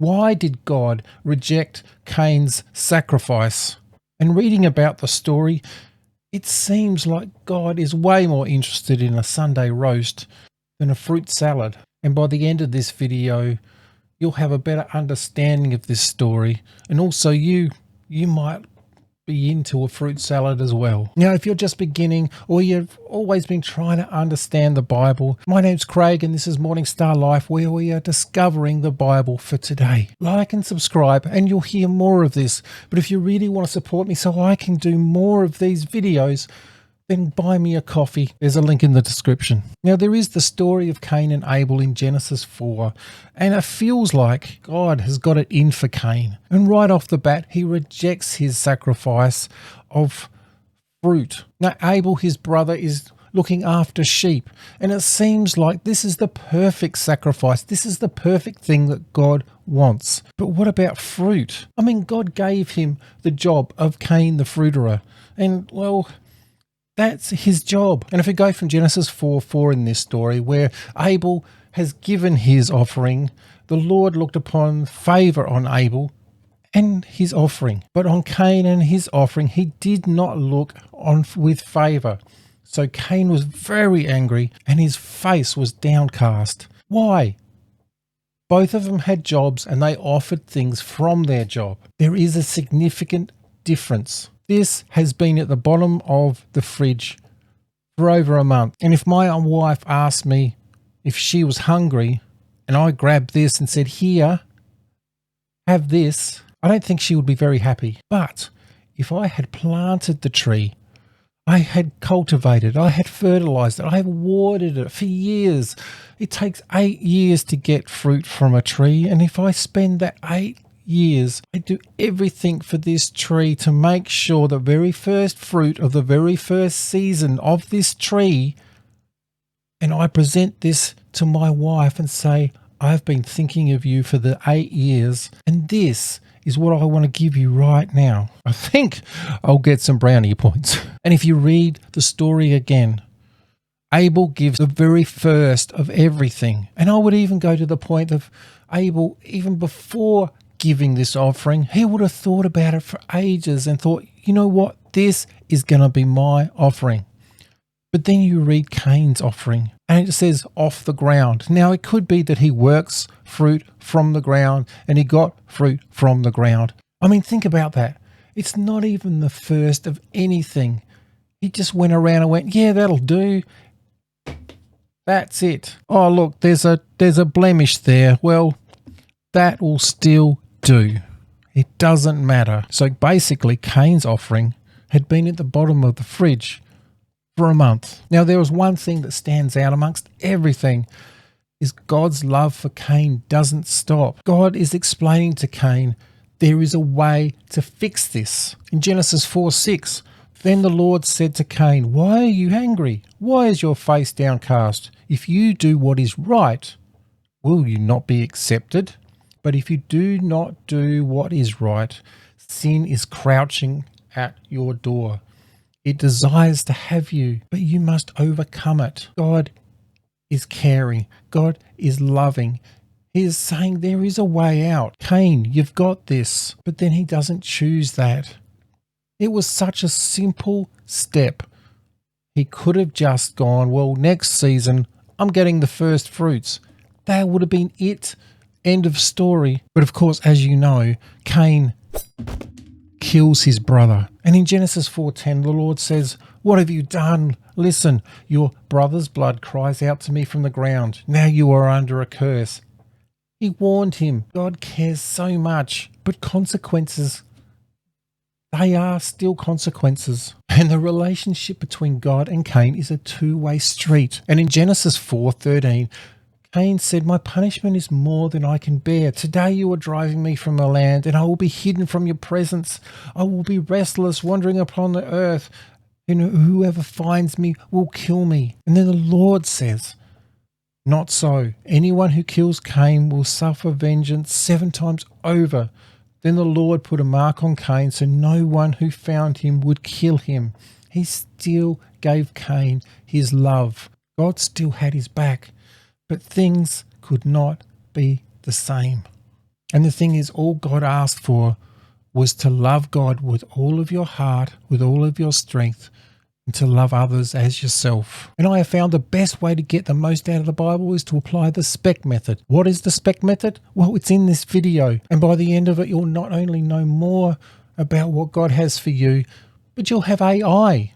Why did God reject Cain's sacrifice? And reading about the story, it seems like God is way more interested in a Sunday roast than a fruit salad. And by the end of this video, you'll have a better understanding of this story. And also you might be into a fruit salad as well. Now, if you're just beginning or you've always been trying to understand the Bible, my name's Craig and this is Morning Star Life, where we are discovering the Bible for today. Like and subscribe and you'll hear more of this. But if you really want to support me so I can do more of these videos, then buy me a coffee. There's a link in the description. Now, there is the story of Cain and Abel in Genesis 4, and it feels like God has got it in for Cain. And right off the bat, he rejects his sacrifice of fruit. Now, Abel, his brother, is looking after sheep, and it seems like this is the perfect sacrifice. This is the perfect thing that God wants. But what about fruit? I mean, God gave him the job of Cain the fruiterer, and well, that's his job. And if we go from Genesis 4:4 in this story, where Abel has given his offering, the Lord looked upon favor on Abel and his offering. But on Cain and his offering, he did not look on with favor. So Cain was very angry and his face was downcast. Why? Both of them had jobs and they offered things from their job. There is a significant difference. This has been at the bottom of the fridge for over a month. And if my wife asked me if she was hungry and I grabbed this and said, "Here, have this," I don't think she would be very happy. But if I had planted the tree, I had cultivated, I had fertilized it, I have watered it for years. It takes 8 years to get fruit from a tree. And if I spend that 8 years, I do everything for this tree to make sure the very first fruit of the very first season of this tree, and I present this to my wife and say, "I've been thinking of you for the 8 years, and this is what I want to give you right now." I think I'll get some brownie points. And if you read the story again, Abel gives the very first of everything. And I would even go to the point of Abel, even before giving this offering, he would have thought about it for ages and thought, you know what, this is going to be my offering. But then you read Cain's offering and it says off the ground. Now, it could be that he works fruit from the ground and he got fruit from the ground. I mean, think about that. It's not even the first of anything. He just went around and went, "Yeah, that'll do. That's it. Oh, look, there's a blemish there. Well, that will still do. It doesn't matter." So basically, Cain's offering had been at the bottom of the fridge for a month. Now, there was one thing that stands out amongst everything, is God's love for Cain doesn't stop. God is explaining to Cain, there is a way to fix this. In Genesis 4:6, then the Lord said to Cain, "Why are you angry? Why is your face downcast? If you do what is right, will you not be accepted? But if you do not do what is right, sin is crouching at your door. It desires to have you, but you must overcome it." God is caring. God is loving. He is saying there is a way out. Cain, you've got this. But then he doesn't choose that. It was such a simple step. He could have just gone, "Well, next season, I'm getting the first fruits." That would have been it. End of story. But of course, as you know, Cain kills his brother. And in Genesis 4:10, the Lord says, "What have you done? Listen, your brother's blood cries out to me from the ground. Now you are under a curse." He warned him. God cares so much. But consequences, they are still consequences. And the relationship between God and Cain is a two-way street. And in Genesis 4:13, Cain said, "My punishment is more than I can bear. Today you are driving me from the land, and I will be hidden from your presence. I will be restless, wandering upon the earth, and whoever finds me will kill me." And then the Lord says, "Not so. Anyone who kills Cain will suffer vengeance 7 times over." Then the Lord put a mark on Cain so no one who found him would kill him. He still gave Cain his love. God still had his back. But things could not be the same. And the thing is, all God asked for was to love God with all of your heart, with all of your strength, and to love others as yourself. And I have found the best way to get the most out of the Bible is to apply the SPEC method. What is the SPEC method? Well, it's in this video. And by the end of it, you'll not only know more about what God has for you, but you'll have AI.